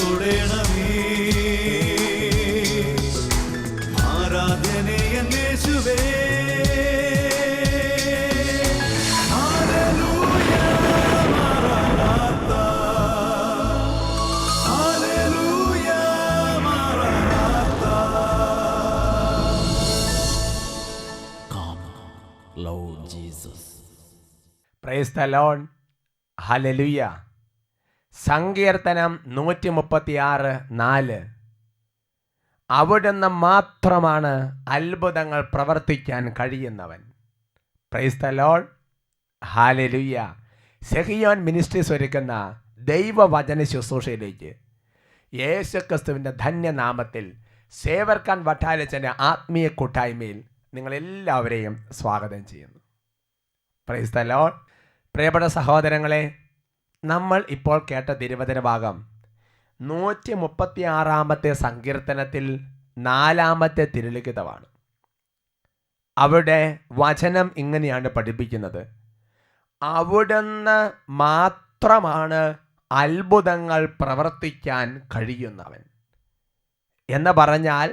തൊടേണമേ. ആരാധനയെ യേശുവേ. ഹല്ലേലൂയ മറനാഥാ. ഹല്ലേലൂയ മറനാഥാ. Come, Lord Jesus. Praise the Lord. Hallelujah. സങ്കീർത്തനം 136:4. അവിടുന്ന് മാത്രമാണ് അത്ഭുതങ്ങൾ പ്രവർത്തിക്കാൻ കഴിയുന്നവൻ. Praise the Lord. Hallelujah. Sehion ministries ഒരുക്കുന്ന ദൈവവചന ശുശ്രൂഷയിലേക്ക് യേശുക്രിസ്തുവിൻ്റെ ധന്യനാമത്തിൽ സേവർക്കാൻ വട്ടാലച്ചൻ്റെ ആത്മീയ കൂട്ടായ്മയിൽ നിങ്ങളെല്ലാവരെയും സ്വാഗതം ചെയ്യുന്നു. Price the Lord. പ്രിയപ്പെട്ട സഹോദരങ്ങളെ, നമ്മൾ ഇപ്പോൾ കേട്ട തിരുവചന ഭാഗം 136 സങ്കീർത്തനത്തിൽ 4 തിരുലിഖിതമാണ്. അവിടെ വചനം ഇങ്ങനെയാണ് പഠിപ്പിക്കുന്നത്: അവിടുന്ന് മാത്രമാണ് അത്ഭുതങ്ങൾ പ്രവർത്തിക്കാൻ കഴിയുന്നവൻ. എന്ന് പറഞ്ഞാൽ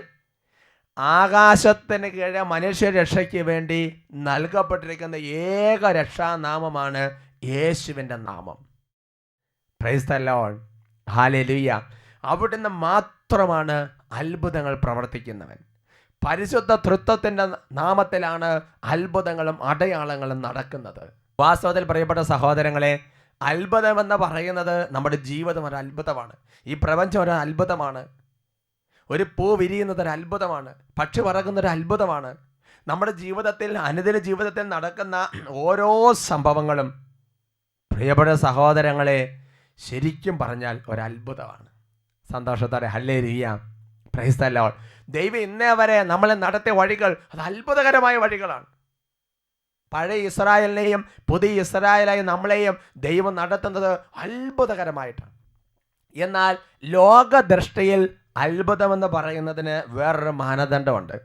ആകാശത്തിന് കീഴെ മനുഷ്യരക്ഷയ്ക്ക് വേണ്ടി നൽകപ്പെട്ടിരിക്കുന്ന ഏക രക്ഷാനാമമാണ് യേശുവിൻ്റെ നാമം. Price the Lord. ഹല്ലേലൂയ. അവിടുന്ന് മാത്രമാണ് അത്ഭുതങ്ങൾ പ്രവർത്തിക്കുന്നവൻ. പരിശുദ്ധ തൃത്വത്തിൻ്റെ നാമത്തിലാണ് അത്ഭുതങ്ങളും അടയാളങ്ങളും നടക്കുന്നത്. വാസ്തവത്തിൽ പ്രിയപ്പെട്ട സഹോദരങ്ങളെ, അത്ഭുതമെന്ന് പറയുന്നത് നമ്മുടെ ജീവിതം ഒരു അത്ഭുതമാണ്. ഈ പ്രപഞ്ചം ഒരു അത്ഭുതമാണ്. ഒരു പൂ വിരിയുന്നത് ഒരു അത്ഭുതമാണ്. പക്ഷി പറക്കുന്നൊരു അത്ഭുതമാണ്. നമ്മുടെ ജീവിതത്തിൽ, അനുദിന ജീവിതത്തിൽ നടക്കുന്ന ഓരോ സംഭവങ്ങളും പ്രിയപ്പെട്ട സഹോദരങ്ങളെ ശരിക്കും പറഞ്ഞാൽ ഒരത്ഭുതമാണ്. സന്തോഷത്തോടെ ഹല്ലേലൂയ. Price the Lord. ദൈവം ഇന്നേ വരെ നമ്മളെ നടത്തിയ വഴികൾ അത് അത്ഭുതകരമായ വഴികളാണ്. പഴയ ഇസ്രായേലിനെയും പുതിയ ഇസ്രായേലായി നമ്മളെയും ദൈവം നടത്തുന്നത് അത്ഭുതകരമായിട്ടാണ്. എന്നാൽ ലോകദൃഷ്ടിയിൽ അത്ഭുതമെന്ന് പറയുന്നതിന് വേറൊരു മാനദണ്ഡമുണ്ട്.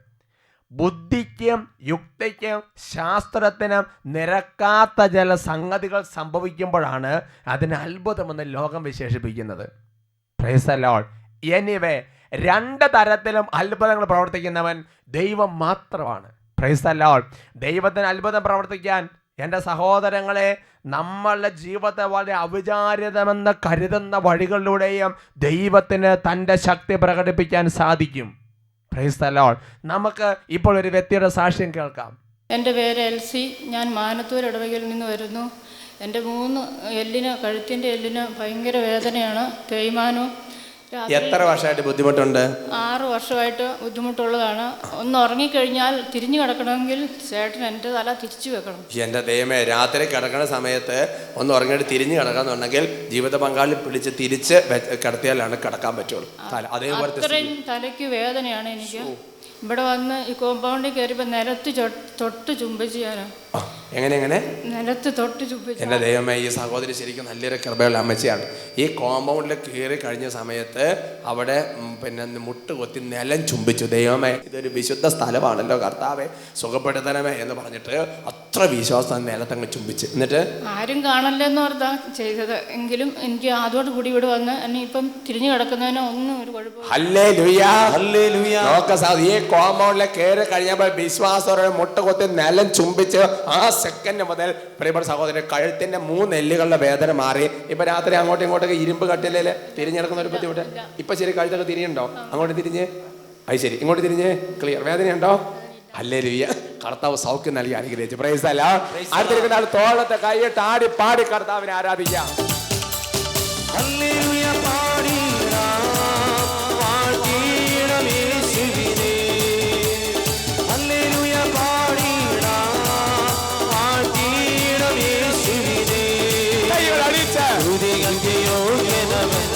ബുദ്ധിക്കും യുക്തിക്കും ശാസ്ത്രത്തിനും നിരക്കാത്ത ചില സംഗതികൾ സംഭവിക്കുമ്പോഴാണ് അതിന് അത്ഭുതമെന്ന് ലോകം വിശേഷിപ്പിക്കുന്നത്. Price the Lord. എനിവേ, 2 തരത്തിലും അത്ഭുതങ്ങൾ പ്രവർത്തിക്കുന്നവൻ ദൈവം മാത്രമാണ്. Price the Lord. ദൈവത്തിന് അത്ഭുതം പ്രവർത്തിക്കാൻ എൻ്റെ സഹോദരങ്ങളെ, നമ്മളുടെ ജീവിതത്തെ വളരെ അവിചാരിതമെന്ന് കരുതുന്ന വഴികളിലൂടെയും ദൈവത്തിന് തൻ്റെ ശക്തി പ്രകടിപ്പിക്കാൻ സാധിക്കും. Price the Lord. നമുക്ക് ഇപ്പോൾ ഒരു വ്യക്തിയുടെ സാക്ഷ്യം കേൾക്കാം. എൻ്റെ പേര് എൽസി. ഞാൻ മാനത്തൂർ ഇടവകയിൽ നിന്ന് വരുന്നു. എൻ്റെ 3 കഴുത്തിൻ്റെ എല്ലിന് ഭയങ്കര വേദനയാണ്, തേയ്മാനവും. എത്ര വർഷമായിട്ട് ബുദ്ധിമുട്ടുണ്ട്? 6 വർഷമായിട്ട് ബുദ്ധിമുട്ടുള്ളതാണ്. ഒന്ന് ഉറങ്ങിക്കഴിഞ്ഞാൽ തിരിഞ്ഞു കിടക്കണമെങ്കിൽ ചേട്ടൻ എൻ്റെ തല തിരിച്ചു വെക്കണം. എൻ്റെ ദൈവമേ, രാത്രി കിടക്കുന്ന സമയത്ത് ഒന്ന് ഉറങ്ങിയിട്ട് തിരിഞ്ഞു കിടക്കാന്നുണ്ടെങ്കിൽ ജീവിത പങ്കാളി പിടിച്ച് തിരിച്ച് കിടത്തിയാലാണ് കിടക്കാൻ പറ്റുള്ളൂ. അത്രയും തലയ്ക്ക് വേദനയാണ് എനിക്ക്. ഇവിടെ വന്ന് ഈ കോമ്പൗണ്ടിൽ കയറിയപ്പോൾ നിലത്ത് തൊട്ട് ചുംബിച്ച് ഞാൻ. എങ്ങനെ നിലത്ത് തൊട്ട് ചുംബിച്ച്. എൻ്റെ ദൈവമേ, ഈ സഹോദരി ശരിക്കും നല്ലൊരു കൃപയുള്ള അമ്മച്ചിയാണ്. ഈ കോമ്പൗണ്ടിൽ കയറി കഴിഞ്ഞ സമയത്ത് അവിടെ മുട്ട് കൊത്തി നിലം ചുംബിച്ചു. ദൈവമേ, ഇതൊരു വിശുദ്ധ സ്ഥലമാണല്ലോ, കർത്താവെ സുഖപ്പെടുത്തണമേ എന്ന് പറഞ്ഞിട്ട് അത്ര വിശ്വാസം നിലത്തങ്ങ് ചുംബിച്ച്. എന്നിട്ട് ആരും കാണല്ലെന്ന് ഓർത്താ ചെയ്തത്. എങ്കിലും എനിക്ക് അതോട് കൂടി ഇവിടെ വന്ന് എന്നെ ഇപ്പം തിരിഞ്ഞു കിടക്കുന്നതിന് ഒന്നും ഒരു കുഴപ്പമില്ല. Hallelujah, hallelujah. ഈ കോമ്പൗണ്ടിൽ കയറി കഴിഞ്ഞപ്പോൾ വിശ്വാസത്തോടെ മുട്ട കൊത്തി നിലം ചുംബിച്ച് ആ സെക്കൻഡ് മുതൽ പ്രിയപ്പെട്ട സഹോദരൻ കഴുത്തിന്റെ 3 എല്ലുകളുടെ വേദന മാറി. ഇപ്പൊ രാത്രി അങ്ങോട്ടും ഇങ്ങോട്ടൊക്കെ ഇരുമ്പ് കട്ടിലേ തിരിഞ്ഞെടുക്കുന്ന ഒരു ബുദ്ധിമുട്ട്. ഇപ്പൊ ശരി, കഴുത്തൊക്കെ തിരിയുണ്ടോ? അങ്ങോട്ട് തിരിഞ്ഞ്, അത് ശരി, ഇങ്ങോട്ട് തിരിഞ്ഞ് ക്ലിയർ. വേദനയുണ്ടോ? ഹല്ലേലൂയ. കർത്താവ് സൗഖ്യം നൽകി അനുഗ്രഹിച്ചു. Price the Lord. അടുത്തിരിക്കുന്ന ആൾ തോളത്തെ കൈയിട്ട് ആടി പാടി കർത്താവിനെ ആരാധിക്കാം. ഹല്ലേലൂയ പാടിടാം, വാഴ്ത്തിയിടാം യേശുവിനെ. ഹല്ലേലൂയ പാടിടാം, വാഴ്ത്തിയിടാം യേശുവിനെ. സ്തുതികൾക്ക് യോഗ്യനവൻ,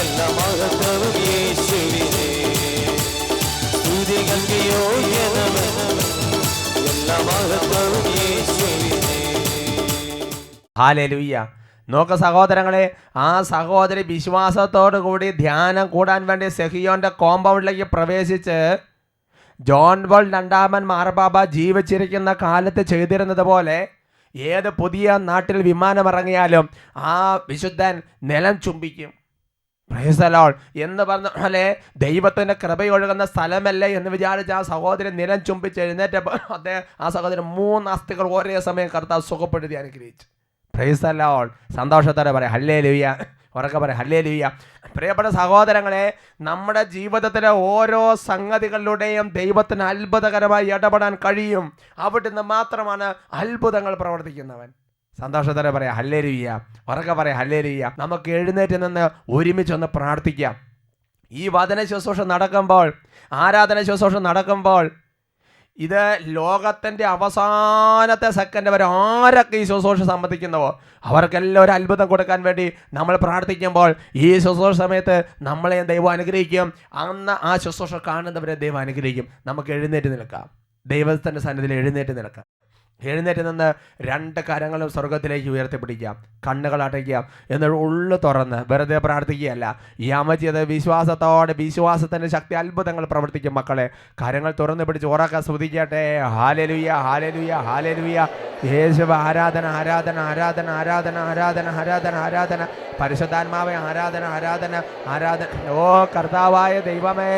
എല്ലാ മഹത്വവും യേശുവിനെ. സ്തുതികൾക്ക് യോഗ്യനവൻ, എല്ലാ മഹത്വവും യേശുവിനെ. ഹല്ലേലൂയ. നോക്ക സഹോദരങ്ങളെ, ആ സഹോദരി വിശ്വാസത്തോടു കൂടി ധ്യാനം കൂടാൻ വേണ്ടി സെഹിയോന്റെ കോമ്പൗണ്ടിലേക്ക് പ്രവേശിച്ച് ജോൺ പോൾ 2 മാർപ്പാപ്പ ജീവിച്ചിരിക്കുന്ന കാലത്ത് ചെയ്തിരുന്നത് പോലെ ഏത് പുതിയ നാട്ടിൽ വിമാനം ഇറങ്ങിയാലും ആ വിശുദ്ധൻ നിലം ചുംബിക്കും. പ്രൈസ് ദി ലോർഡ് എന്ന് പറഞ്ഞ പോലെ ദൈവത്തിൻ്റെ കൃപയൊഴുകുന്ന സ്ഥലമല്ലേ എന്ന് വിചാരിച്ച് ആ സഹോദരൻ നിലം ചുംബിച്ച് എഴുന്നേറ്റപ്പോൾ അദ്ദേഹം ആ സഹോദരൻ 3 അസ്ഥികൾ ഒരേ സമയം കർത്താവ് സുഖപ്പെടുത്തി അനുഗ്രഹിച്ചു. Price the Lord. സന്തോഷത്തോടെ പറയാം ഹല്ലേലൂയ. ഉറക്കെ പറയാം ഹല്ലേലൂയ. പ്രിയപ്പെട്ട സഹോദരങ്ങളെ, നമ്മുടെ ജീവിതത്തിലെ ഓരോ സംഗതികളിലൂടെയും ദൈവത്തിന് അത്ഭുതകരമായി ഇടപെടാൻ കഴിയും. അവിടുന്ന് മാത്രമാണ് അത്ഭുതങ്ങൾ പ്രവർത്തിക്കുന്നവൻ. സന്തോഷത്തോടെ പറയാം ഹല്ലേലൂയ. ഉറക്കെ പറയാം ഹല്ലേലൂയ. നമുക്ക് എഴുന്നേറ്റ് നിന്ന് ഒരുമിച്ചൊന്ന് പ്രാർത്ഥിക്കാം. ഈ വചന ശുശ്രൂഷ നടക്കുമ്പോൾ, ആരാധന ശുശ്രൂഷ നടക്കുമ്പോൾ, ഇത് ലോകത്തിൻ്റെ അവസാനത്തെ സെക്കൻഡ് വരെ ആരൊക്കെ ഈ ശുശ്രൂഷ സംബന്ധിക്കുന്നുവോ അവർക്കെല്ലാം ഒരു അത്ഭുതം കൊടുക്കാൻ വേണ്ടി നമ്മൾ പ്രാർത്ഥിക്കുമ്പോൾ ഈ ശുശ്രൂഷ സമയത്ത് നമ്മളെയും ദൈവം അനുഗ്രഹിക്കും. അന്ന് ആ ശുശ്രൂഷ കാണുന്നവരെ ദൈവം അനുഗ്രഹിക്കും. നമുക്ക് എഴുന്നേറ്റ് നിൽക്കാം. ദൈവത്തിൻ്റെ സന്നിധിയിൽ എഴുന്നേറ്റ് നിൽക്കാം. എഴുന്നേറ്റ് നിന്ന് 2 കരങ്ങളും സ്വർഗത്തിലേക്ക് ഉയർത്തിപ്പിടിക്കാം. കണ്ണുകൾ അടയ്ക്കാം. എന്നിട്ട് ഉള്ളു തുറന്ന് വെറുതെ പ്രാർത്ഥിക്കുകയല്ല, ഈ അമ്മച്ചിയത് വിശ്വാസത്തോടെ, വിശ്വാസത്തിൻ്റെ ശക്തി അത്ഭുതങ്ങൾ പ്രവർത്തിക്കും. മക്കളെ കരങ്ങൾ തുറന്ന് പിടിച്ച് ഉറക്കെ സ്തുതിക്കട്ടെ. Hallelujah hallelujah hallelujah. യേശുവേ ആരാധന ആരാധന ആരാധന ആരാധന ആരാധന ആരാധന ആരാധന. പരിശുദ്ധാത്മാവേ ആരാധന ആരാധന ആരാധന. ഓ കർത്താവായ ദൈവമേ,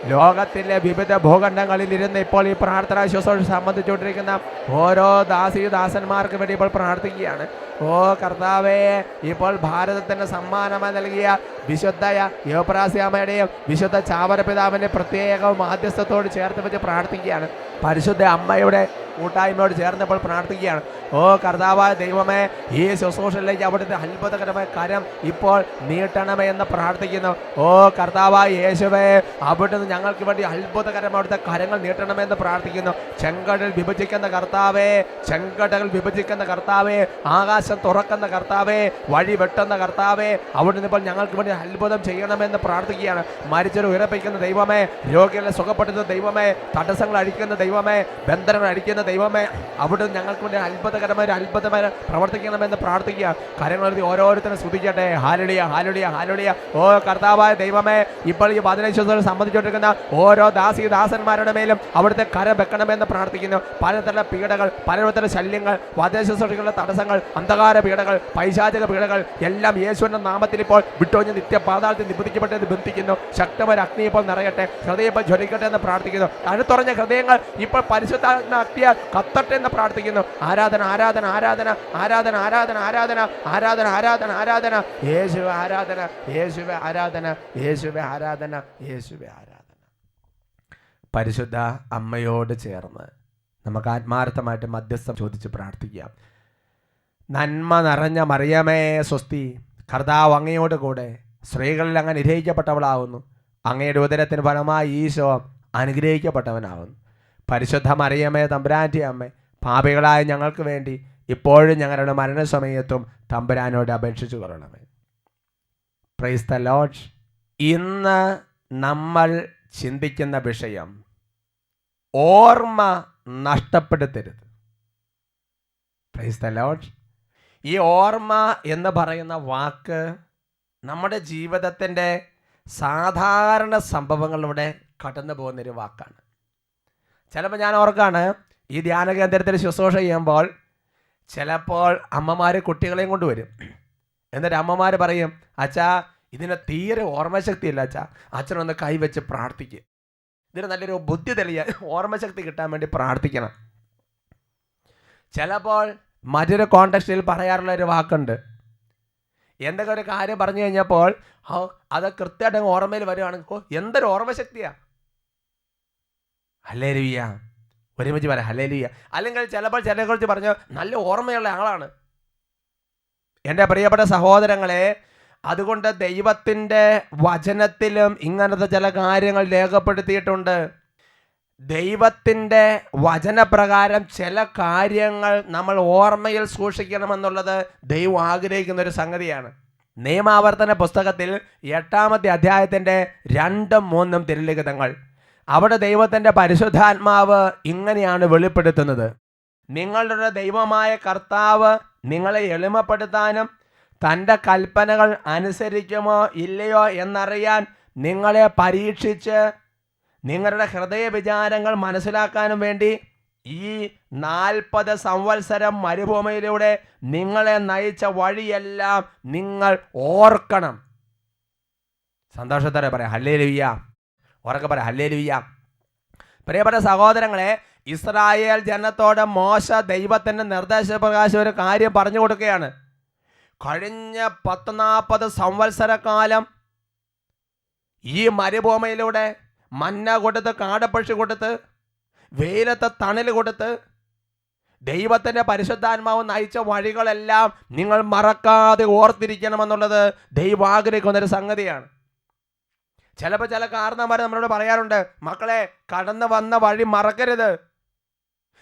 ലോകത്തിലെ വിവിധ ഭൂഖണ്ഡങ്ങളിൽ ഇരുന്ന് ഇപ്പോൾ ഈ പ്രാർത്ഥനാ ശുശ്രൂഷ സംബന്ധിച്ചുകൊണ്ടിരിക്കുന്ന ഓരോ ദാസന്മാർക്ക് വേണ്ടി ഇപ്പോൾ പ്രാർത്ഥിക്കുകയാണ്. ഓ കർത്താവേ, ഇപ്പോൾ ഭാരതത്തിന് സമ്മാനമായി നൽകിയ വിശുദ്ധ യോപ്രാസ്യാമ്മയുടെയും വിശുദ്ധ ചാവറ പിതാവിൻ്റെ പ്രത്യേക മാധ്യസ്ഥത്തോട് ചേർത്ത് വെച്ച് പ്രാർത്ഥിക്കുകയാണ്. പരിശുദ്ധ അമ്മയുടെ കൂട്ടായ്മയോട് ചേർന്നപ്പോൾ പ്രാർത്ഥിക്കുകയാണ്. ഓ കർത്താവായ ദൈവമേ, ഈ ശുശ്രൂഷയിലേക്ക് അവിടുത്തെ അത്ഭുതകരമായ കരം ഇപ്പോൾ നീട്ടണമേ എന്ന് പ്രാർത്ഥിക്കുന്നു. ഓ കർത്താവായ യേശുവേ, അവിടുന്ന് ഞങ്ങൾക്ക് വേണ്ടി അത്ഭുതകരമായ അവിടുത്തെ കരങ്ങൾ നീട്ടണമെന്ന് പ്രാർത്ഥിക്കുന്നു. ചെങ്കടൽ വിഭജിക്കുന്ന കർത്താവേ, ചെങ്കടൽ വിഭജിക്കുന്ന കർത്താവേ, ആകാശം തുറക്കുന്ന കർത്താവേ, വഴി വെട്ടുന്ന കർത്താവേ, അവിടുന്ന് ഇപ്പോൾ ഞങ്ങൾക്ക് വേണ്ടി അത്ഭുതം ചെയ്യണമെന്ന് പ്രാർത്ഥിക്കുകയാണ്. മരിച്ചവരെ ഉയർപ്പിക്കുന്ന ദൈവമേ, രോഗികളെ സുഖപ്പെടുത്തുന്ന ദൈവമേ, തടസ്സങ്ങൾ അഴിക്കുന്ന ദൈവമേ, ബന്ധനങ്ങൾ അഴിക്കുന്ന ദൈവമേ, അവിടുന്ന് ഞങ്ങൾക്ക് വേണ്ടി അത്ഭുതമായി പ്രവർത്തിക്കണമെന്ന് പ്രാർത്ഥിക്കുക. കരങ്ങളെഴുതി ഓരോരുത്തരും സ്തുതിക്കട്ടെ. ഹാലളിയ ഹാലളിയ ഹാലളിയ. ഓ കർത്താവായ ദൈവമേ, ഇപ്പോൾ ഈ വചനശുശ്രൂഷ സംബന്ധിച്ചുകൊണ്ടിരിക്കുന്ന ഓരോ ദാസന്മാരുടെ മേലും അവിടുത്തെ കരം വെക്കണമെന്ന് പ്രാർത്ഥിക്കുന്നു. പലതരം പീഡകൾ, പലതരം ശല്യങ്ങൾ, വചനശുശ്രൂഷകളുടെ തടസ്സങ്ങൾ, അന്ധകാര പീഡകൾ, പൈശാചിക പീഡകൾ എല്ലാം യേശുവിന്റെ നാമത്തിൽ ഇപ്പോൾ വിട്ടൊഴിഞ്ഞ് നിത്യപാതാളത്തിൽ നിബന്ധിക്കപ്പെട്ടെന്ന് ബന്ധിക്കുന്നു. ശക്തമായ അഗ്നി ഇപ്പോൾ നിറയട്ടെ, ഹൃദയം ഇപ്പോൾ ജ്വലിക്കട്ടെ എന്ന് പ്രാർത്ഥിക്കുന്നു. കഴുത്തുറഞ്ഞ ഹൃദയങ്ങൾ ഇപ്പോൾ പരിശുദ്ധാത്മ അഗ്നിയാൽ കത്തട്ടെ എന്ന് പ്രാർത്ഥിക്കുന്നു. ആരാധന ആരാധന ആരാധന ആരാധന ആരാധന ആരാധന ആരാധന ആരാധന ആരാധന. യേശുവേ ആരാധന, യേശുവേ ആരാധന, യേശുവേ ആരാധന, യേശുവേ ആരാധന. പരിശുദ്ധ അമ്മയോട് ചേർന്ന് നമുക്ക് ആത്മാർത്ഥമായിട്ട് മധ്യസ്ഥം ചോദിച്ച് പ്രാർത്ഥിക്കാം. നന്മ നിറഞ്ഞ മറിയമേ സ്വസ്തി, കർത്താവ് അങ്ങയോട് കൂടെ സ്ത്രീകളിൽ അങ്ങ് അനുഗ്രഹിക്കപ്പെട്ടവളാവുന്നു. അങ്ങയുടെ ഉദരത്തിന് ഫലമായി ഈശോ അനുഗ്രഹിക്കപ്പെട്ടവനാവുന്നു. പരിശുദ്ധ മറിയമേ തമ്പുരാൻ്റെ അമ്മേ, പാപികളായ ഞങ്ങൾക്ക് വേണ്ടി ഇപ്പോഴും ഞങ്ങളുടെ മരണസമയത്തും തമ്പുരാനോട് അപേക്ഷിച്ചു കൊള്ളണമേ. Praise the Lord. ഇന്ന് നമ്മൾ ചിന്തിക്കുന്ന വിഷയം ഓർമ്മ നഷ്ടപ്പെടുത്തരുത്. Praise the Lord. ഈ ഓർമ്മ എന്ന് പറയുന്ന വാക്ക് നമ്മുടെ ജീവിതത്തിൻ്റെ സാധാരണ സംഭവങ്ങളിലൂടെ കടന്നു പോകുന്നൊരു വാക്കാണ്. ചിലപ്പോൾ ഞാൻ ഓർക്കാണ്, ഈ ധ്യാന കേന്ദ്രത്തിൽ ശുശ്രൂഷ ചെയ്യുമ്പോൾ ചിലപ്പോൾ അമ്മമാർ കുട്ടികളെയും കൊണ്ടുവരും. എന്നിട്ട് അമ്മമാർ പറയും, അച്ഛാ ഇതിന് തീരെ ഓർമ്മശക്തി ഇല്ല അച്ഛാ, അച്ഛനൊന്ന് കൈവച്ച് പ്രാർത്ഥിക്കുക. ഇതിന് നല്ലൊരു ബുദ്ധി തെളിയാൻ ഓർമ്മശക്തി കിട്ടാൻ വേണ്ടി പ്രാർത്ഥിക്കണം. ചിലപ്പോൾ മറ്റൊരു കോണ്ടെക്സ്റ്റിൽ പറയാറുള്ള ഒരു വാക്കുണ്ട്, എന്തൊക്കെ ഒരു കാര്യം പറഞ്ഞു കഴിഞ്ഞപ്പോൾ അത് കൃത്യമായിട്ട് ഓർമ്മയിൽ വരുവാണെങ്കിൽ ഓ എന്തൊരു ഓർമ്മശക്തിയാണ്. ഹല്ലേലൂയ. ഒരുമിച്ച് പറയാം ഹല്ലേലൂയ. അല്ലെങ്കിൽ ചിലപ്പോൾ ചിലരെക്കുറിച്ച് പറഞ്ഞു നല്ല ഓർമ്മയുള്ള ആളാണ്. എൻ്റെ പ്രിയപ്പെട്ട സഹോദരങ്ങളെ, അതുകൊണ്ട് ദൈവത്തിൻ്റെ വചനത്തിലും ഇങ്ങനത്തെ ചില കാര്യങ്ങൾ രേഖപ്പെടുത്തിയിട്ടുണ്ട്. ദൈവത്തിൻ്റെ വചനപ്രകാരം ചില കാര്യങ്ങൾ നമ്മൾ ഓർമ്മയിൽ സൂക്ഷിക്കണമെന്നുള്ളത് ദൈവം ആഗ്രഹിക്കുന്ന ഒരു സംഗതിയാണ്. നിയമാവർത്തന പുസ്തകത്തിൽ 8-ാമത്തെ അധ്യായത്തിൻ്റെ 2-3 തിരുലിഖിതങ്ങൾ, അവിടെ ദൈവത്തിൻ്റെ പരിശുദ്ധാത്മാവ് ഇങ്ങനെയാണ് വെളിപ്പെടുത്തുന്നത്. നിങ്ങളുടെ ദൈവമായ കർത്താവ് നിങ്ങളെ എളിമപ്പെടുത്താനും തൻ്റെ കൽപ്പനകൾ അനുസരിക്കുമോ ഇല്ലയോ എന്നറിയാൻ നിങ്ങളെ പരീക്ഷിച്ച് നിങ്ങളുടെ ഹൃദയ വിചാരങ്ങൾ മനസ്സിലാക്കാനും വേണ്ടി ഈ 40 സംവത്സരം മരുഭൂമിയിലൂടെ നിങ്ങളെ നയിച്ച വഴിയെല്ലാം നിങ്ങൾ ഓർക്കണം. സന്തോഷത്തോടെ പറയാം ഹല്ലേലൂയ. ഉറക്കെ പറയാം ഹല്ലേലൂയ. പ്രിയപ്പെട്ട സഹോദരങ്ങളെ, ഇസ്രായേൽ ജനത്തോട് മോശ ദൈവത്തിൻ്റെ നിർദ്ദേശപ്രകാശം ഒരു കാര്യം പറഞ്ഞു കൊടുക്കുകയാണ്. കഴിഞ്ഞ 40 സംവത്സരക്കാലം ഈ മരുഭൂമിയിലൂടെ മന്ന കൊടുത്ത്, കാടപ്പക്ഷി കൊടുത്ത്, വെയിലത്ത് തണൽ കൊടുത്ത് ദൈവത്തിൻ്റെ പരിശുദ്ധാത്മാവ് നയിച്ച വഴികളെല്ലാം നിങ്ങൾ മറക്കാതെ ഓർത്തിരിക്കണമെന്നുള്ളത് ദൈവം ആഗ്രഹിക്കുന്നൊരു സംഗതിയാണ്. ചിലപ്പോൾ ചില കാരണന്മാർ നമ്മളോട് പറയാറുണ്ട്, മക്കളെ കടന്നു വന്ന വഴി മറക്കരുത്,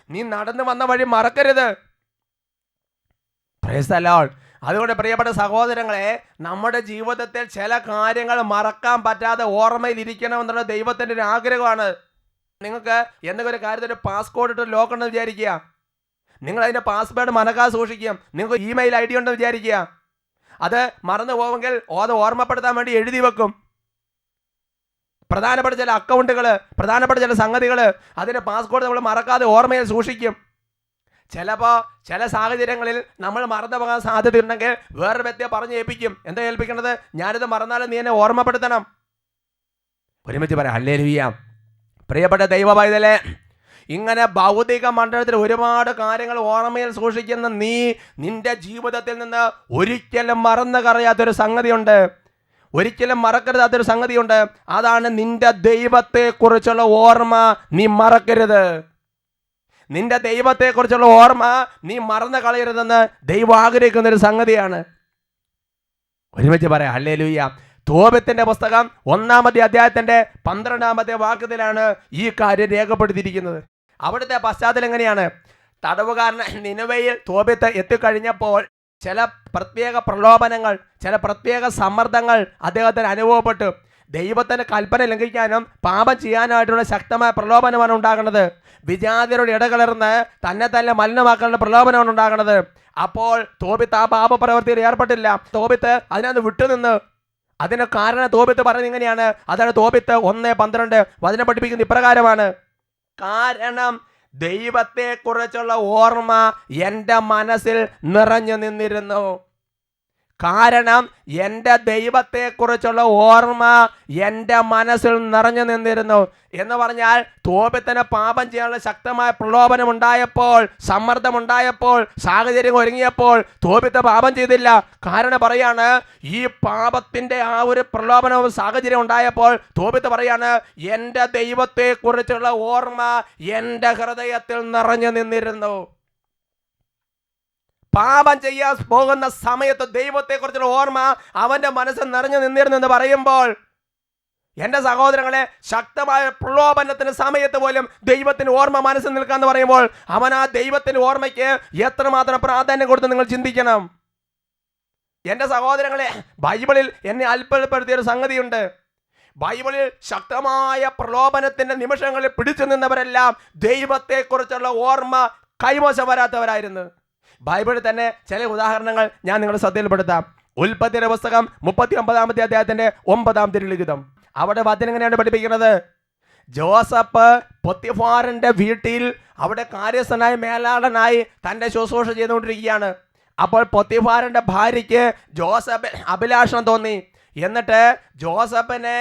നീ നടന്നു വന്ന വഴി മറക്കരുത്. Price the Lord. അതുകൊണ്ട് പ്രിയപ്പെട്ട സഹോദരങ്ങളെ, നമ്മുടെ ജീവിതത്തിൽ ചില കാര്യങ്ങൾ മറക്കാൻ പറ്റാതെ ഓർമ്മയിൽ ഇരിക്കണമെന്നുള്ള ദൈവത്തിൻ്റെ ഒരു ആഗ്രഹമാണ്. നിങ്ങൾക്ക് എന്തെങ്കിലും ഒരു കാര്യത്തിൽ പാസ്പോർട്ട് ഇട്ട് ലോക്ക് ഉണ്ടെന്ന് വിചാരിക്കുക, നിങ്ങൾ അതിൻ്റെ പാസ്വേഡ് മനക്കാതെ സൂക്ഷിക്കും. നിങ്ങൾക്ക് ഇമെയിൽ ID ഉണ്ടെന്ന് വിചാരിക്കുക, അത് മറന്നു പോവെങ്കിൽ അത് ഓർമ്മപ്പെടുത്താൻ വേണ്ടി എഴുതി വെക്കും. പ്രധാനപ്പെട്ട ചില അക്കൗണ്ടുകൾ, പ്രധാനപ്പെട്ട ചില സംഗതികൾ, അതിൻ്റെ പാസ്വേഡ് നമ്മൾ മറക്കാതെ ഓർമ്മയിൽ സൂക്ഷിക്കും. ചിലപ്പോൾ ചില സാഹചര്യങ്ങളിൽ നമ്മൾ മറന്നു പോകാൻ സാധ്യതയുണ്ടെങ്കിൽ വേറൊരു വ്യക്തിയെ പറഞ്ഞ് ഏൽപ്പിക്കും. എന്താ ഏൽപ്പിക്കേണ്ടത്? ഞാനിത് മറന്നാലും നീ എന്നെ ഓർമ്മപ്പെടുത്തണം. ഒരുമിച്ച് പറയാം ഹല്ലേലൂയ. പ്രിയപ്പെട്ട ദൈവ പൈതലേ, ഇങ്ങനെ ഭൗതിക മണ്ഡലത്തിൽ ഒരുപാട് കാര്യങ്ങൾ ഓർമ്മയിൽ സൂക്ഷിക്കുന്ന നീ, നിന്റെ ജീവിതത്തിൽ നിന്ന് ഒരിക്കലും മറന്നു കളയാത്തൊരു സംഗതിയുണ്ട്, ഒരിക്കലും മറക്കരുതാത്തൊരു സംഗതിയുണ്ട്. അതാണ് നിന്റെ ദൈവത്തെക്കുറിച്ചുള്ള ഓർമ്മ നീ മറക്കരുത്. നിന്റെ ദൈവത്തെക്കുറിച്ചുള്ള ഓർമ്മ നീ മറന്നു കളയരുതെന്ന് ദൈവം ആഗ്രഹിക്കുന്നൊരു സംഗതിയാണ്. ഒരുമിച്ച് പറയാം ഹല്ലേലൂയ. തോബിത്തിന്റെ പുസ്തകം 1-ാമത്തെ അധ്യായത്തിന്റെ 12-ാമത്തെ വാക്യത്തിലാണ് ഈ കാര്യം രേഖപ്പെടുത്തിയിരിക്കുന്നത്. അവിടുത്തെ പശ്ചാത്തലം എങ്ങനെയാണ്? തടവുകാരൻ നിനവയിൽ തോബിത്ത് എത്തിക്കഴിഞ്ഞപ്പോൾ ചില പ്രത്യേക പ്രലോഭനങ്ങൾ, ചില പ്രത്യേക സമ്മർദ്ദങ്ങൾ അദ്ദേഹത്തിന് അനുഭവപ്പെട്ടു. ദൈവത്തിൻ്റെ കൽപ്പന ലംഘിക്കാനും പാപം ചെയ്യാനായിട്ടുള്ള ശക്തമായ പ്രലോഭനമാണ് ഉണ്ടാകുന്നത്. വിജാതിയരുടെ ഇടകലർന്ന് തന്നെ തന്നെ മലിനമാക്കാനുള്ള പ്രലോഭനമാണ് ഉണ്ടാകുന്നത്. അപ്പോൾ തോബിത്ത് ആ പാപപ്രവൃത്തിയിൽ ഏർപ്പെട്ടില്ല. തോബിത്ത് അതിനകത്ത് വിട്ടുനിന്ന്. അതിന് കാരണം തോബിത്ത് പറയുന്നത് ഇങ്ങനെയാണ്. അതാണ് തോബിത്ത് 1:12 വചനം പഠിപ്പിക്കുന്ന ഇപ്രകാരമാണ്: കാരണം ദൈവത്തെക്കുറിച്ചുള്ള ഓർമ്മ എൻ്റെ മനസ്സിൽ നിറഞ്ഞു നിന്നിരുന്നു. കാരണം എൻ്റെ ദൈവത്തെക്കുറിച്ചുള്ള ഓർമ്മ എൻ്റെ മനസ്സിൽ നിറഞ്ഞു നിന്നിരുന്നു എന്ന് പറഞ്ഞാൽ, തോബിത്തിന് പാപം ചെയ്യാനുള്ള ശക്തമായ പ്രലോഭനം ഉണ്ടായപ്പോൾ, സമ്മർദ്ദമുണ്ടായപ്പോൾ, സാഹചര്യം ഒരുങ്ങിയപ്പോൾ തോബിത്ത് പാപം ചെയ്തില്ല. കാരണം പറയാണ്, ഈ പാപത്തിൻ്റെ ആ ഒരു പ്രലോഭനവും സാഹചര്യം ഉണ്ടായപ്പോൾ തോബിത്ത് പറയാണ്, എൻ്റെ ദൈവത്തെക്കുറിച്ചുള്ള ഓർമ്മ എൻ്റെ ഹൃദയത്തിൽ നിറഞ്ഞു നിന്നിരുന്നു. പാപം ചെയ്യാൻ പോകുന്ന സമയത്ത് ദൈവത്തെക്കുറിച്ചുള്ള ഓർമ്മ അവൻ്റെ മനസ്സിൽ നിറഞ്ഞു നിന്നിരുന്നു എന്ന് പറയുമ്പോൾ, എൻ്റെ സഹോദരങ്ങളെ, ശക്തമായ പ്രലോഭനത്തിന് സമയത്ത് പോലും ദൈവത്തിന് ഓർമ്മ മനസ്സിൽ നിൽക്കാന്ന് പറയുമ്പോൾ അവൻ ആ ദൈവത്തിൻ്റെ ഓർമ്മയ്ക്ക് എത്രമാത്രം പ്രാധാന്യം കൊടുത്ത് നിങ്ങൾ ചിന്തിക്കണം. എൻ്റെ സഹോദരങ്ങളെ, ബൈബിളിൽ എന്നെ അത്ഭുതപ്പെടുത്തിയൊരു സംഗതിയുണ്ട്. ബൈബിളിൽ ശക്തമായ പ്രലോഭനത്തിൻ്റെ നിമിഷങ്ങളിൽ പിടിച്ചു നിന്നവരെല്ലാം ദൈവത്തെക്കുറിച്ചുള്ള ഓർമ്മ കൈമോശം വരാത്തവരായിരുന്നു. ബൈബിളിൽ തന്നെ ചില ഉദാഹരണങ്ങൾ ഞാൻ നിങ്ങളുടെ ശ്രദ്ധയിൽപ്പെടുത്താം. ഉൽപ്പത്തിയുടെ പുസ്തകം 39-ാമത്തെ അധ്യായത്തിന്റെ 9-ാം തിരുലിഖിതം. അവിടെ വചനം എങ്ങനെയാണ് പഠിപ്പിക്കുന്നത്? ജോസഫ് പൊത്തിഫാറിന്റെ വീട്ടിൽ അവിടെ കാര്യസ്ഥനായി, മേലാളനായി തൻ്റെ ശുശ്രൂഷ ചെയ്തുകൊണ്ടിരിക്കുകയാണ്. അപ്പോൾ പൊത്തിഫാറിന്റെ ഭാര്യയ്ക്ക് ജോസഫ് അഭിലാഷം തോന്നി. എന്നിട്ട് ജോസഫിനെ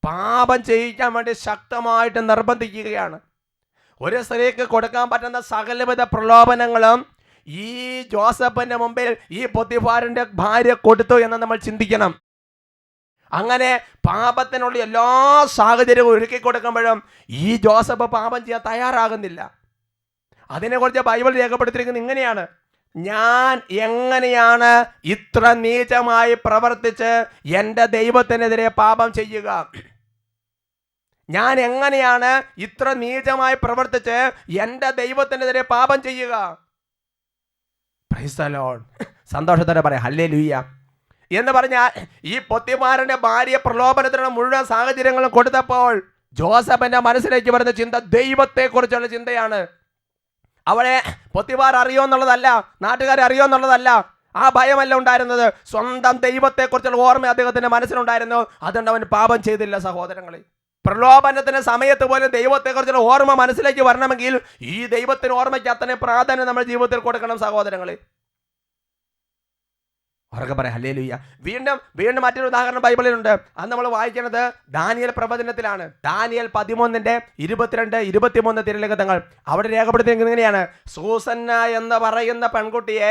പാപം ചെയ്യിക്കാൻ വേണ്ടി ശക്തമായിട്ട് നിർബന്ധിക്കുകയാണ്. ഒരു സ്ത്രീക്ക് കൊടുക്കാൻ പറ്റുന്ന സകലവിധ പ്രലോഭനങ്ങളും ഈ ജോസഫിന്റെ മുമ്പിൽ ഈ പൊത്തിഫാറിന്റെ ഭാര്യ കൊടുത്തു എന്ന് നമ്മൾ ചിന്തിക്കണം. അങ്ങനെ പാപത്തിനുള്ള എല്ലാ സാഹചര്യവും ഒരുക്കി കൊടുക്കുമ്പോഴും ഈ ജോസഫ് പാപം ചെയ്യാൻ തയ്യാറാകുന്നില്ല. അതിനെക്കുറിച്ച് ബൈബിൾ രേഖപ്പെടുത്തിയിരിക്കുന്നത് ഇങ്ങനെയാണ്: ഞാൻ എങ്ങനെയാണ് ഇത്ര നീചമായി പ്രവർത്തിച്ച് എൻ്റെ ദൈവത്തിനെതിരെ പാപം ചെയ്യുക? ഞാൻ എങ്ങനെയാണ് ഇത്ര നീചമായി പ്രവർത്തിച്ച് എൻ്റെ ദൈവത്തിനെതിരെ പാപം ചെയ്യുക? Price the Lord. സന്തോഷത്തോടെ പറയാം ഹല്ലേലൂയ. എന്ന് പറഞ്ഞാൽ ഈ പൊത്തിഫാറിന്റെ ഭാര്യ പ്രലോഭനത്തിനുള്ള മുഴുവൻ സാഹചര്യങ്ങളും കൊടുത്തപ്പോൾ ജോസഫിന്റെ മനസ്സിലേക്ക് വരുന്ന ചിന്ത ദൈവത്തെക്കുറിച്ചുള്ള ചിന്തയാണ്. അവളെ പൊത്തിഫാർ അറിയോ എന്നുള്ളതല്ല, നാട്ടുകാരെ അറിയോ എന്നുള്ളതല്ല, ആ ഭയമല്ല ഉണ്ടായിരുന്നത്. സ്വന്തം ദൈവത്തെക്കുറിച്ചുള്ള ഓർമ്മ അദ്ദേഹത്തിന്റെ മനസ്സിലുണ്ടായിരുന്നു. അതുകൊണ്ട് അവൻ പാപം ചെയ്തില്ല. സഹോദരങ്ങളെ, പ്രലോഭനത്തിന്റെ സമയത്ത് പോലും ദൈവത്തെക്കുറിച്ചുള്ള ഓർമ്മ മനസ്സിലേക്ക് വരണമെങ്കിൽ ഈ ദൈവത്തിന് ഓർമ്മയ്ക്ക് അത്രയും പ്രാധാന്യം നമ്മൾ ജീവിതത്തിൽ കൊടുക്കണം. സഹോദരങ്ങളെ, ഉറക്കെ പറയാം ഹല്ലേലൂയ. വീണ്ടും മറ്റൊരു ഉദാഹരണം ബൈബിളിലുണ്ട്. അത് നമ്മൾ വായിക്കുന്നത് ദാനിയേൽ പ്രവചനത്തിലാണ്. ദാനിയേൽ 13:22-23 തിരുലിഖിതങ്ങൾ. അവിടെ രേഖപ്പെടുത്തിയിരിക്കുന്നത് ഇങ്ങനെയാണ്: സൂസന്ന എന്ന് പറയുന്ന പെൺകുട്ടിയെ,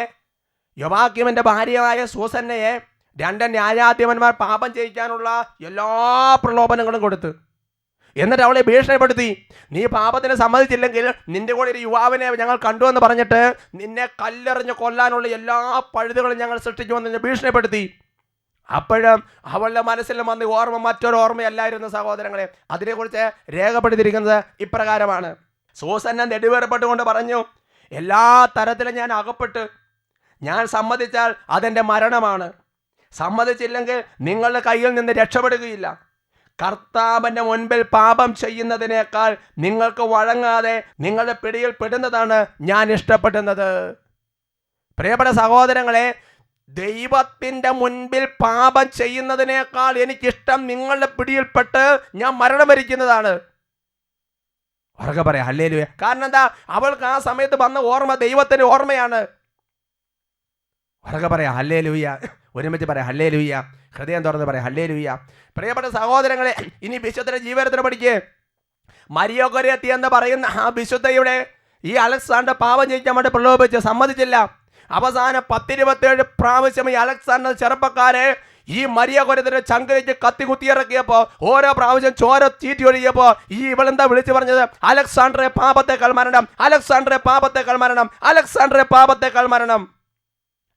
യോവാക്കീമിന്റെ ഭാര്യയായ സൂസന്നയെ 2 ന്യായാധിപന്മാർ പാപം ചെയ്യിക്കാനുള്ള എല്ലാ പ്രലോഭനങ്ങളും കൊടുത്തു. എന്നിട്ട് അവളെ ഭീഷണിപ്പെടുത്തി, നീ പാപത്തിന് സമ്മതിച്ചില്ലെങ്കിൽ നിന്റെ കൂടെ ഒരു യുവാവിനെ ഞങ്ങൾ കണ്ടുവെന്ന് പറഞ്ഞിട്ട് നിന്നെ കല്ലെറിഞ്ഞ് കൊല്ലാനുള്ള എല്ലാ പഴുതുകളും ഞങ്ങൾ സൃഷ്ടിക്കുമെന്ന് ഭീഷണിപ്പെടുത്തി. അപ്പോഴും അവളുടെ മനസ്സിൽ വന്ന ഓർമ്മ മറ്റൊരു ഓർമ്മയല്ലായിരുന്നു സഹോദരങ്ങളെ. അതിനെക്കുറിച്ച് രേഖപ്പെടുത്തിയിരിക്കുന്നത് ഇപ്രകാരമാണ്: സൂസന്ന നെടുവേർപ്പെട്ടുകൊണ്ട് പറഞ്ഞു, എല്ലാ തരത്തിലും ഞാൻ അകപ്പെട്ട്, ഞാൻ സമ്മതിച്ചാൽ അതെൻ്റെ മരണമാണ്, സമ്മതിച്ചില്ലെങ്കിൽ നിങ്ങളുടെ കയ്യിൽ നിന്ന് രക്ഷപ്പെടുകയില്ല. കർത്താവിൻ്റെ മുൻപിൽ പാപം ചെയ്യുന്നതിനേക്കാൾ നിങ്ങൾക്ക് വഴങ്ങാതെ നിങ്ങളുടെ പിടിയിൽ പെടുന്നതാണ് ഞാൻ ഇഷ്ടപ്പെടുന്നത്. പ്രിയപ്പെട്ട സഹോദരങ്ങളെ, ദൈവത്തിൻ്റെ മുൻപിൽ പാപം ചെയ്യുന്നതിനേക്കാൾ എനിക്കിഷ്ടം നിങ്ങളുടെ പിടിയിൽപ്പെട്ട് ഞാൻ മരണം വരിക്കുന്നതാണ്. ഉറക്കെ പറയാം ഹല്ലേലൂയ. കാരണം എന്താ? അവൾക്ക് ആ സമയത്ത് വന്ന ഓർമ്മ ദൈവത്തിൻ്റെ ഓർമ്മയാണ്. ഉറക്കെ പറയാം ഹല്ലേലൂയ. ഒരുമിച്ച് പറയാം ഹല്ലേലൂയ. ഹൃദയം തുറന്ന് പറയാം ഹല്ലേലൂയ. പ്രിയപ്പെട്ട സഹോദരങ്ങളെ, ഇനി വിശുദ്ധയുടെ ജീവിതത്തിന് പഠിക്കേ. മരിയ കൊരിയത്തി എന്ന് പറയുന്ന ആ വിശുദ്ധയുടെ ഈ അലക്സാണ്ടർ പാപം ചെയ്യിക്കാൻ വേണ്ടി പ്രലോഭിച്ച് സമ്മതിച്ചില്ല. അവസാനം 10-27 പ്രാവശ്യം ഈ അലക്സാണ്ടർ ചെറുപ്പക്കാരെ ഈ മരിയ കൊരിയത്തിന്റെ ചങ്കരിച്ച് കത്തി കുത്തിയിറക്കിയപ്പോൾ ഓരോ പ്രാവശ്യം ചോര ചീറ്റി ഒഴുകിയപ്പോൾ ഈ ഇവളെന്താ വിളിച്ചു പറഞ്ഞത്? അലക്സാണ്ടറെ പാപത്തേക്കാൾ മരണം, അലക്സാണ്ടറെ പാപത്തേക്കാൾ മരണം, അലക്സാണ്ടറെ പാപത്തേക്കാൾ മരണം.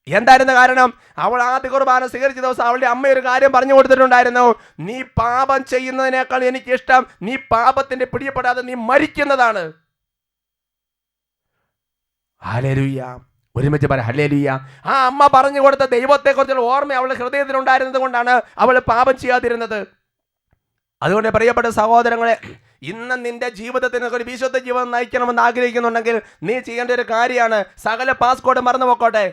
എന്തായിരുന്നു കാരണം? അവൾ ആദ്യ കുർബാന സ്വീകരിച്ച ദിവസം അവളുടെ അമ്മ ഒരു കാര്യം പറഞ്ഞു കൊടുത്തിട്ടുണ്ടായിരുന്നു: നീ പാപം ചെയ്യുന്നതിനേക്കാൾ എനിക്കിഷ്ടം നീ പാപത്തിന്റെ പിടിയപ്പെടാതെ നീ മരിക്കുന്നതാണ്. ഹല്ലേലൂയ. ഒരുമിച്ച് പറ ഹല്ലേലൂയ. ആ അമ്മ പറഞ്ഞു കൊടുത്ത ദൈവത്തെക്കുറിച്ചുള്ള ഓർമ്മ അവളുടെ ഹൃദയത്തിലുണ്ടായിരുന്നത് കൊണ്ടാണ് അവൾ പാപം ചെയ്യാതിരുന്നത്. അതുകൊണ്ട് പ്രിയപ്പെട്ട സഹോദരങ്ങളെ, ഇന്ന് നിന്റെ ജീവിതത്തിന് ഒരു വിശുദ്ധ ജീവിതം നയിക്കണമെന്ന് ആഗ്രഹിക്കുന്നുണ്ടെങ്കിൽ നീ ചെയ്യേണ്ട ഒരു കാര്യമാണ്: സകല പാസ്പോർട്ട് മറന്നു പോക്കോട്ടെ,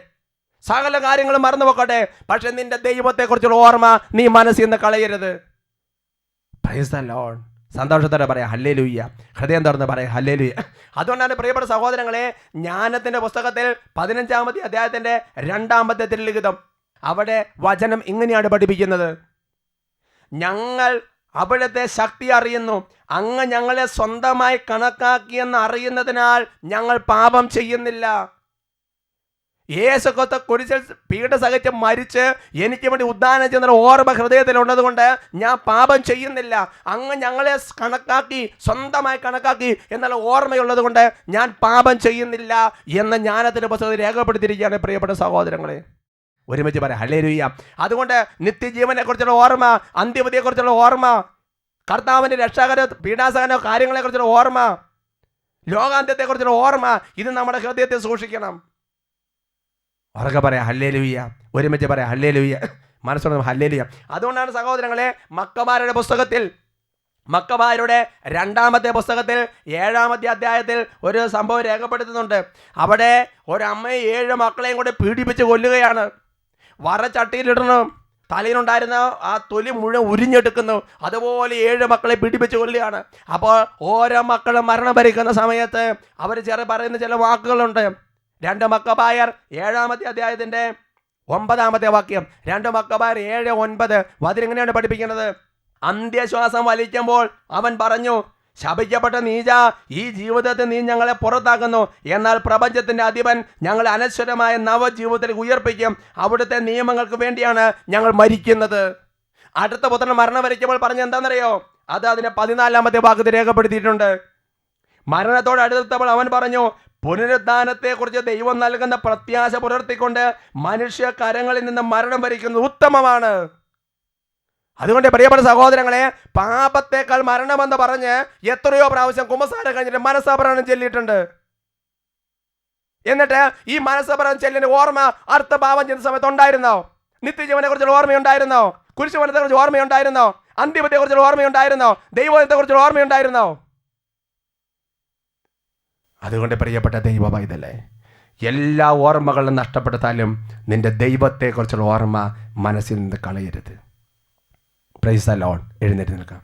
സകല കാര്യങ്ങളും മറന്നു പോക്കോട്ടെ, പക്ഷെ നിന്റെ ദൈവത്തെക്കുറിച്ചുള്ള ഓർമ്മ നീ മനസ്സിൽ നിന്ന് കളയരുത്. Price the Lord. സന്തോഷത്തോടെ പറയാം ഹല്ലേലൂയ. ഹൃദയം തുറന്ന് പറയാം ഹല്ലേലൂയ. അതുകൊണ്ടാണ് പ്രിയപ്പെട്ട സഹോദരങ്ങളെ, ജ്ഞാനത്തിന്റെ പുസ്തകത്തിൽ 15-ാമത്തെ അധ്യായത്തിന്റെ 2-ാമത്തെ തിരുലിഖിതം, അവിടെ വചനം ഇങ്ങനെയാണ് പഠിപ്പിക്കുന്നത്: ഞങ്ങൾ അവിടുത്തെ ശക്തി അറിയുന്നു, അങ്ങ് ഞങ്ങളെ സ്വന്തമായി കണക്കാക്കിയെന്ന് അറിയുന്നതിനാൽ ഞങ്ങൾ പാപം ചെയ്യുന്നില്ല. യേശുക്രിസ്തു കുരിശിൽ പീഡ സഹിച്ച് മരിച്ച് എനിക്ക് വേണ്ടി ഉദ്ധാനം ചെയ്യുന്ന ഓർമ്മ ഹൃദയത്തിലുള്ളത് കൊണ്ട് ഞാൻ പാപം ചെയ്യുന്നില്ല. അങ്ങ് ഞങ്ങളെ കണക്കാക്കി, സ്വന്തമായി കണക്കാക്കി എന്നുള്ള ഓർമ്മയുള്ളത് കൊണ്ട് ഞാൻ പാപം ചെയ്യുന്നില്ല എന്ന് ജ്ഞാനത്തിൻ്റെ പുസ്തകത്തിൽ രേഖപ്പെടുത്തിയിരിക്കുകയാണ്. പ്രിയപ്പെട്ട സഹോദരങ്ങളെ, ഒരുമിച്ച് പറയാം ഹല്ലേലൂയ. അതുകൊണ്ട് നിത്യജീവനെക്കുറിച്ചുള്ള ഓർമ്മ, അന്ത്യവിധിയെക്കുറിച്ചുള്ള ഓർമ്മ, കർത്താവിൻ്റെ രക്ഷാകര പീഡാസഹന കാര്യങ്ങളെക്കുറിച്ചുള്ള ഓർമ്മ, ലോകാന്ത്യത്തെക്കുറിച്ചുള്ള ഓർമ്മ, ഇത് നമ്മുടെ ഹൃദയത്തിൽ സൂക്ഷിക്കണം. ഉറക്കെ പറയാം ഹല്ലേലൂയ. ഒരുമിച്ച് പറയാം ഹല്ലേലൂയ. മനസ്സോടെ ഹല്ലേലൂയ. അതുകൊണ്ടാണ് സഹോദരങ്ങളെ, മക്കബാരുടെ പുസ്തകത്തിൽ, മക്കബാരുടെ 2-ാമത്തെ പുസ്തകത്തിൽ 7-ാമത്തെ അധ്യായത്തിൽ ഒരു സംഭവം രേഖപ്പെടുത്തുന്നുണ്ട്. അവിടെ ഒരമ്മയെ 7 മക്കളെയും കൂടെ പീഡിപ്പിച്ച് കൊല്ലുകയാണ്. വറച്ചട്ടിയിലിടണം, തലയിലുണ്ടായിരുന്ന ആ തൊലി മുഴുവൻ ഉരിഞ്ഞെടുക്കുന്നു. അതുപോലെ 7 മക്കളെ പീഡിപ്പിച്ച് കൊല്ലുകയാണ്. അപ്പോൾ ഓരോ മക്കളും മരണം വരിക്കുന്ന സമയത്ത് അവർ പറയുന്ന ചില വാക്കുകളുണ്ട്. 2 മക്കബായർ 7-ാമത്തെ അധ്യായത്തിൻ്റെ 9-ാമത്തെ വാക്യം, 2 മക്കബായർ 7:9. അതിലെങ്ങനെയാണ് പഠിപ്പിക്കുന്നത്? അന്ത്യശ്വാസം വലിക്കുമ്പോൾ അവൻ പറഞ്ഞു, ശപിക്കപ്പെട്ട നീച, ഈ ജീവിതത്തിൽ നീ ഞങ്ങളെ പുറത്താക്കുന്നു, എന്നാൽ പ്രപഞ്ചത്തിൻ്റെ അധിപൻ ഞങ്ങളെ അനശ്വരമായ നവജീവിതത്തിൽ ഉയർപ്പിക്കും. അവിടുത്തെ നിയമങ്ങൾക്ക് വേണ്ടിയാണ് ഞങ്ങൾ മരിക്കുന്നത്. അടുത്ത പുത്രൻ മരണം വരിക്കുമ്പോൾ പറഞ്ഞ എന്താണെന്നറിയോ? അത് അതിൻ്റെ 14-ാമത്തെ ഭാഗത്ത് രേഖപ്പെടുത്തിയിട്ടുണ്ട്. മരണത്തോട് അടുത്തപ്പോൾ അവൻ പറഞ്ഞു, പുനരുദ്ധാനത്തെക്കുറിച്ച് ദൈവം നൽകുന്ന പ്രത്യാശ പുലർത്തിക്കൊണ്ട് മനുഷ്യ കരങ്ങളിൽ നിന്ന് മരണം വരിക്കുന്നത് ഉത്തമമാണ്. അതുകൊണ്ട് പ്രിയപ്പെട്ട സഹോദരങ്ങളെ, പാപത്തേക്കാൾ മരണമെന്ന് പറഞ്ഞ് എത്രയോ പ്രാവശ്യം കുമ്പസാരം കഴിഞ്ഞിട്ട് മനസ്സപരണം ചൊല്ലിയിട്ടുണ്ട്. എന്നിട്ട് ഈ മനസ്സപരണം ചെല്ലിന്റെ ഓർമ്മ അടുത്ത പാപം ചെയ്യുന്ന സമയത്ത് ഉണ്ടായിരുന്നോ? നിത്യജീവനെ കുറിച്ചുള്ള ഓർമ്മയുണ്ടായിരുന്നോ? കുരിശുമരണത്തെ കുറിച്ച് ഓർമ്മയുണ്ടായിരുന്നോ? അന്ത്യത്തെ കുറിച്ചുള്ള ഓർമ്മയുണ്ടായിരുന്നോ? ദൈവത്തെ കുറിച്ചുള്ള ഓർമ്മയുണ്ടായിരുന്നോ? അതുകൊണ്ട് പ്രിയപ്പെട്ട ദൈവ പൈതലേ, എല്ലാ ഓർമ്മകളും നഷ്ടപ്പെടുത്താലും നിന്റെ ദൈവത്തെക്കുറിച്ചുള്ള ഓർമ്മ മനസ്സിൽ നിന്ന് കളയരുത്. Price the Lord. എഴുന്നേറ്റ് നിൽക്കാം,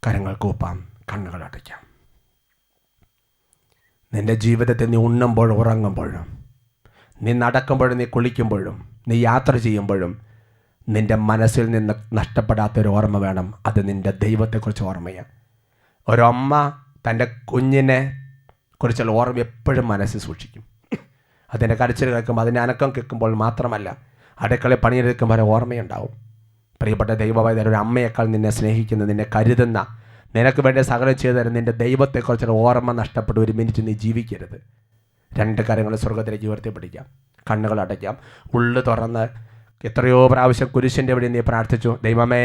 കരങ്ങൾ കൂപ്പാം, കണ്ണുകൾ അടയ്ക്കാം. നിന്റെ ജീവിതത്തിൽ നീ ഉണ്ണുമ്പോഴും ഉറങ്ങുമ്പോഴും നീ നടക്കുമ്പോഴും നീ കുളിക്കുമ്പോഴും നീ യാത്ര ചെയ്യുമ്പോഴും നിൻ്റെ മനസ്സിൽ നിന്ന് നഷ്ടപ്പെടാത്തൊരു ഓർമ്മ വേണം. അത് നിൻ്റെ ദൈവത്തെക്കുറിച്ച് ഓർമ്മയാണ്. ഒരമ്മ തൻ്റെ കുഞ്ഞിനെ കുറിച്ചുള്ള ഓർമ്മ എപ്പോഴും മനസ്സിൽ സൂക്ഷിക്കും. അതിൻ്റെ കരച്ചിൽ കേൾക്കുമ്പോൾ, അതിൻ്റെ അനക്കം കേൾക്കുമ്പോൾ മാത്രമല്ല, അടുക്കളയിൽ പണിയെടുക്കുമ്പോൾ ഓർമ്മയുണ്ടാവും. പ്രിയപ്പെട്ട ദൈവവായ, ഒരു അമ്മയേക്കാൾ നിന്നെ സ്നേഹിക്കുന്ന, നിന്നെ കരുതുന്ന, നിനക്ക് വേണ്ടി സകലം ചെയ്തു തരുന്ന നിൻ്റെ ദൈവത്തെക്കുറിച്ചുള്ള ഓർമ്മ നഷ്ടപ്പെട്ട് ഒരു മിനിറ്റ് നീ ജീവിക്കരുത്. 2 കരങ്ങൾ സ്വർഗത്തിലേക്ക് ഉയർത്തിപ്പിടിക്കാം, കണ്ണുകൾ അടയ്ക്കാം, ഉള്ളു തുറന്ന് എത്രയോ പ്രാവശ്യം കുരിശിൻ്റെ വഴി നീ പ്രാർത്ഥിച്ചു. ദൈവമേ,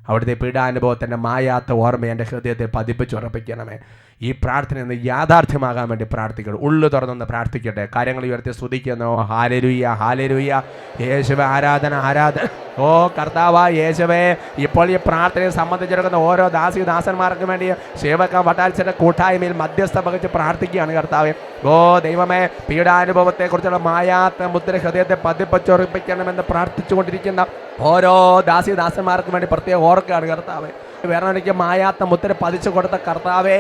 അവിടുത്തെ പീഡാനുഭവത്തിൻ്റെ മായാത്ത ഓർമ്മ എൻ്റെ ഹൃദയത്തെ പതിപ്പിച്ചുറപ്പിക്കണമേ. ഈ പ്രാർത്ഥന ഇന്ന് യാഥാർത്ഥ്യമാകാൻ വേണ്ടി പ്രാർത്ഥിക്കണം. ഉള്ളു തുറന്നൊന്ന് പ്രാർത്ഥിക്കട്ടെ. കാര്യങ്ങൾ ഉയർത്തി സ്തുതിക്കുന്നു. Hallelujah, hallelujah. യേശുവേ ആരാധന, ആരാധന. ഓ കർത്താവായ യേശുവേ, ഇപ്പോൾ ഈ പ്രാർത്ഥനയെ സംബന്ധിച്ചെടുക്കുന്ന ഓരോ ദാസന്മാർക്കും വേണ്ടി സേവക വട്ടാൽസിൻ്റെ കൂട്ടായ്മയിൽ മധ്യസ്ഥ വഹിച്ച് പ്രാർത്ഥിക്കുകയാണ് കർത്താവേ. ഓ ദൈവമേ, പീഡാനുഭവത്തെക്കുറിച്ചുള്ള മായാത്ത മുദ്ര ഹൃദയത്തെ പതിപ്പിച്ചുറപ്പിക്കണമെന്ന് പ്രാർത്ഥിച്ചുകൊണ്ടിരിക്കുന്ന ഓരോ ദാസന്മാർക്കും വേണ്ടി പ്രത്യേകം ഓർക്കുകയാണ് കർത്താവേ. വേറെ എനിക്ക് മായാത്ത മുദ്ര പതിച്ചു കൊടുത്ത കർത്താവേ,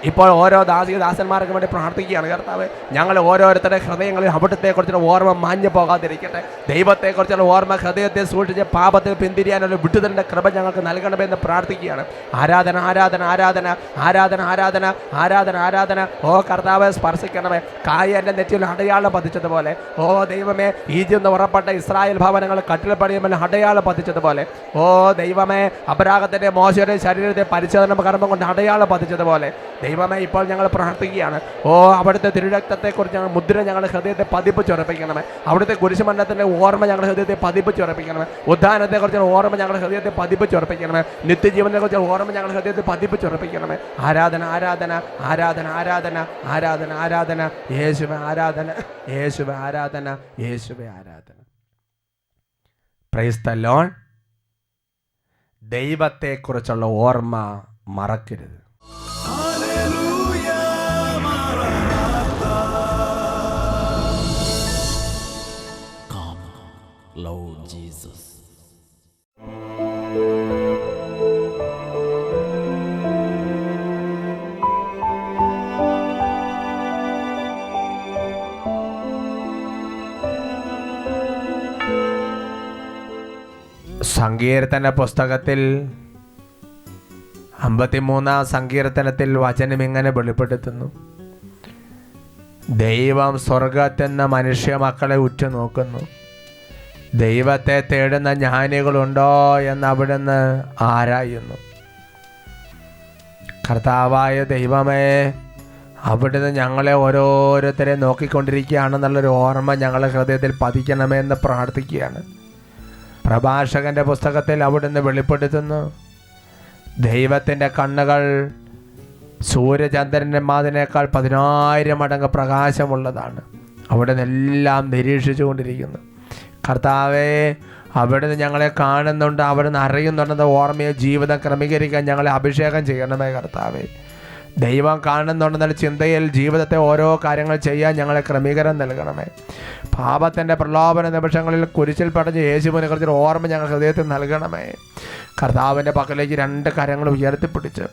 ഇപ്പോൾ ഓരോ ദാസന്മാർക്കും വേണ്ടി പ്രാർത്ഥിക്കുകയാണ് കർത്താവേ. ഞങ്ങൾ ഓരോരുത്തരുടെ ഹൃദയങ്ങളിൽ അവിടുത്തെക്കുറിച്ചുള്ള ഓർമ്മ മാഞ്ഞു പോകാതിരിക്കട്ടെ. ദൈവത്തെക്കുറിച്ചുള്ള ഓർമ്മ ഹൃദയത്തെ സൂക്ഷിച്ച് പാപത്തിൽ പിന്തിരിയാനുള്ള വിട്ടുതലിൻ്റെ കൃപ ഞങ്ങൾക്ക് നൽകണമെന്ന് പ്രാർത്ഥിക്കുകയാണ്. ആരാധന, ആരാധന, ആരാധന, ആരാധന, ആരാധന, ആരാധന, ആരാധന. ഓ കർത്താവെ, സ്പർശിക്കണമേ. കായൻ്റെ നെറ്റിയിൽ അടയാളം പതിച്ചതുപോലെ, ഓ ദൈവമേ, ഈജിപ്തിൽ ഉറപ്പെട്ട ഇസ്രായേൽ ഭവനങ്ങൾ കട്ടിൽ പണിയുമ്പോൾ അടയാളം പതിച്ചതുപോലെ, ഓ ദൈവമേ, അബ്രാഹത്തിൻ്റെ മോശയുടെ ശരീരത്തെ പരിശോധന കർമ്മം കൊണ്ട് അടയാളം പതിച്ചതുപോലെ, ദൈവമേ, ഇപ്പോൾ ഞങ്ങൾ പ്രാർത്ഥിക്കുകയാണ്. ഓ അവിടുത്തെ തിരുരക്തത്തെക്കുറിച്ച് ഞങ്ങൾ മുദ്ര ഞങ്ങളുടെ ഹൃദയത്തെ പതിപ്പിച്ചുറപ്പിക്കണമേ. അവിടുത്തെ കുരിശുമരണത്തിൻ്റെ ഓർമ്മ ഞങ്ങളുടെ ഹൃദയത്തെ പതിപ്പിച്ചുറപ്പിക്കണമേ. ഉദ്ധാനത്തെക്കുറിച്ചുള്ള ഓർമ്മ ഞങ്ങളുടെ ഹൃദയത്തെ പതിപ്പിച്ചുറപ്പിക്കണമേ. നിത്യജീവനെക്കുറിച്ചുള്ള ഓർമ്മ ഞങ്ങളുടെ ഹൃദയത്തെ പതിപ്പിച്ചുറപ്പിക്കണമേ. ആരാധന, ആരാധന, ആരാധന, ആരാധന, ആരാധന, ആരാധന. യേശുവേ ആരാധന, യേശുവേ ആരാധന, യേശുവേ ആരാധന. Praise the Lord. ദൈവത്തെക്കുറിച്ചുള്ള ഓർമ്മ മറക്കരുത്. Come, Lord Jesus. സങ്കീർത്തന പുസ്തകത്തിൽ 53 സങ്കീർത്തനത്തിൽ വചനം ഇങ്ങനെ വെളിപ്പെടുത്തുന്നു: ദൈവം സ്വർഗത്തെന്ന മനുഷ്യ മക്കളെ ഉറ്റുനോക്കുന്നു. ദൈവത്തെ തേടുന്ന ജ്ഞാനികളുണ്ടോ എന്ന് അവിടുന്ന് ആരായുന്നു. കർത്താവായ ദൈവമേ, അവിടുന്ന് ഞങ്ങളെ ഓരോരുത്തരെ നോക്കിക്കൊണ്ടിരിക്കുകയാണെന്നുള്ളൊരു ഓർമ്മ ഞങ്ങളുടെ ഹൃദയത്തിൽ പതിക്കണമേ എന്ന് പ്രാർത്ഥിക്കുകയാണ്. പ്രഭാഷകൻ്റെ പുസ്തകത്തിൽ അവിടുന്ന് വെളിപ്പെടുത്തുന്നു: ദൈവത്തിൻ്റെ കണ്ണുകൾ സൂര്യചന്ദ്രന്മാതിനേക്കാൾ 10,000 മടങ്ങ് പ്രകാശമുള്ളതാണ്. അവിടുന്ന് എല്ലാം നിരീക്ഷിച്ചു കൊണ്ടിരിക്കുന്നു. കർത്താവേ, അവിടുന്ന് ഞങ്ങളെ കാണുന്നുണ്ട്, അവിടുന്ന് അറിയുന്നുണ്ടെന്ന ഓർമ്മയെ ജീവിതം ക്രമീകരിക്കാൻ ഞങ്ങളെ അഭിഷേകം ചെയ്യണമേ കർത്താവേ. ദൈവം കാണുന്നുണ്ടെന്നുള്ള ചിന്തയിൽ ജീവിതത്തെ ഓരോ കാര്യങ്ങൾ ചെയ്യാൻ ഞങ്ങളെ ക്രമീകരണം നൽകണമേ. പാപത്തിൻ്റെ പ്രലോഭന നിമിഷങ്ങളിൽ കുരിശിൽ പടഞ്ഞ് യേശുവിനെ കുറിച്ചൊരു ഓർമ്മ ഞങ്ങൾ ഹൃദയത്തിൽ നൽകണമേ. കർത്താവിൻ്റെ പക്കലേക്ക് 2 കരങ്ങൾ ഉയർത്തിപ്പിടിച്ച്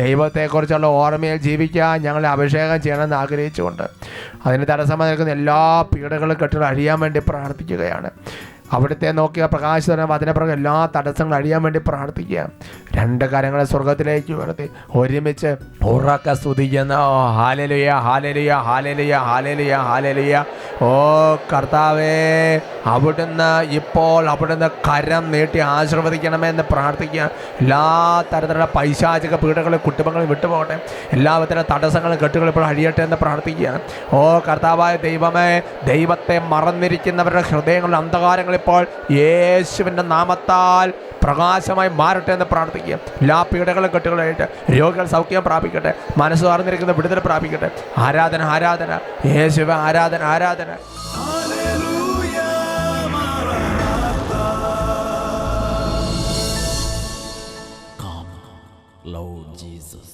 ദൈവത്തെക്കുറിച്ചുള്ള ഓർമ്മയിൽ ജീവിക്കാൻ ഞങ്ങളെ അഭിഷേകം ചെയ്യണമെന്ന് ആഗ്രഹിച്ചുകൊണ്ട് അതിന് തടസ്സമായി നിൽക്കുന്ന എല്ലാ പീഡകളും കെട്ടുകളും അഴിയാൻ വേണ്ടി പ്രാർത്ഥിക്കുകയാണ്. അവിടുത്തെ നോക്കിയ പ്രകാശനം അതിനപ്പുറം എല്ലാ തടസ്സങ്ങളും അഴിയാൻ വേണ്ടി പ്രാർത്ഥിക്കുക. 2 കരങ്ങളെ സ്വർഗത്തിലേക്ക് ഉയർത്തി ഒരുമിച്ച് ഉറക്കെ സ്തുതിക്കുന്ന hallelujah, hallelujah, hallelujah, hallelujah, hallelujah. ഓ കർത്താവേ, അവിടുന്ന് ഇപ്പോൾ അവിടുന്ന് കരം നീട്ടി ആശീർവദിക്കണമെന്ന് പ്രാർത്ഥിക്കുക. എല്ലാ തരത്തിലുള്ള പൈശാചിക പീഡകളും കുടുംബങ്ങളും വിട്ടുപോകട്ടെ. എല്ലാവിധത്തിലുള്ള തടസ്സങ്ങളും കെട്ടുകളും ഇപ്പോൾ അഴിയട്ടെ എന്ന് പ്രാർത്ഥിക്കുക. ഓ കർത്താവായ ദൈവമേ, ദൈവത്തെ മറന്നിരിക്കുന്നവരുടെ ഹൃദയങ്ങളുടെ അന്ധകാരങ്ങൾ ഇപ്പോൾ യേശുവിൻ്റെ നാമത്താൽ പ്രകാശമായി മാറട്ടെ എന്ന് പ്രാർത്ഥിക്കുക. എല്ലാ പീഡകളും കെട്ടുകളായിട്ട് രോഗികൾ സൗഖ്യം പ്രാപിക്കട്ടെ. മനസ്സ് അറിഞ്ഞിരിക്കുന്ന വിടുതൽ പ്രാപിക്കട്ടെ. ആരാധന, ആരാധന, യേശുവേ ആരാധന, ആരാധന. Come, Lord Jesus.